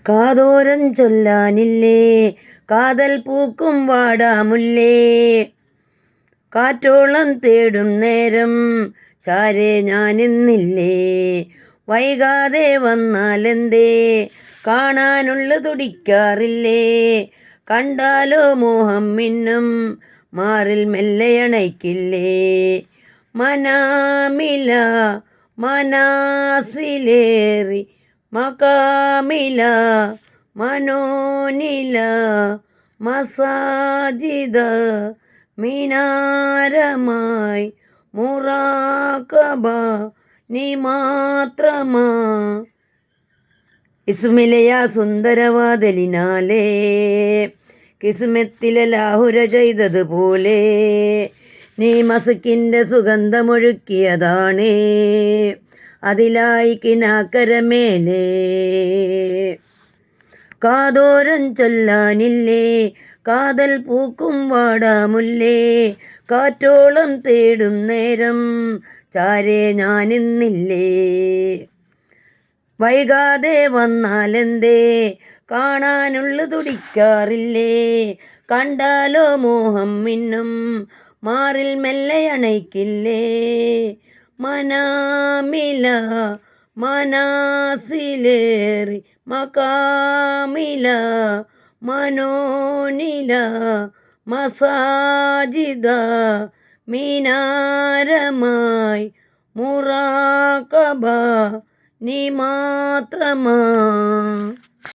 കാതോരം ചൊല്ലാനില്ലേ കാതൽ പൂക്കും വാടാമുല്ലേ. കാറ്റോളം തേടും നേരം ചാരെ ഞാനിന്നില്ലേ. വൈകാതെ വന്നാലെന്തേ കാണാനുള്ള തുടിക്കാറില്ലേ. കണ്ടാലോ മോഹം മിന്നും മാറിൽ മെല്ലയണയ്ക്കില്ലേ. മനാമില മനാസിലേറി മകാമില മനോനില മസാജിദ മിനാരമായി മുറാഖബ നീ മാത്രമാ. ഇസ്മിലയ സുന്ദരവാതലിനാലേ കിസ്മത്തിലെ ലാഹുര ചെയ്തതുപോലെ നീ മസുക്കിൻ്റെ സുഗന്ധമൊഴുക്കിയതാണേ അതിലായി കിനാക്കരമേലേ. കാതോരം ചൊല്ലാനില്ലേ കാതൽ പൂക്കും വാടാമുല്ലേ. കാറ്റോളം തേടും നേരം ചാരെ ഞാനിന്നില്ലേ. വൈകാതെ വന്നാലെന്തേ കാണാനുള്ള തുടിക്കാറില്ലേ. കണ്ടാലോ മോഹം മിന്നും മാറിൽ മെല്ലയണയ്ക്കില്ലേ. മനാമില മനാസിലേറി മകാമില മനോനില മസാജിദ മിനാരമായി മുറാഖബ നീ മാത്രമാ.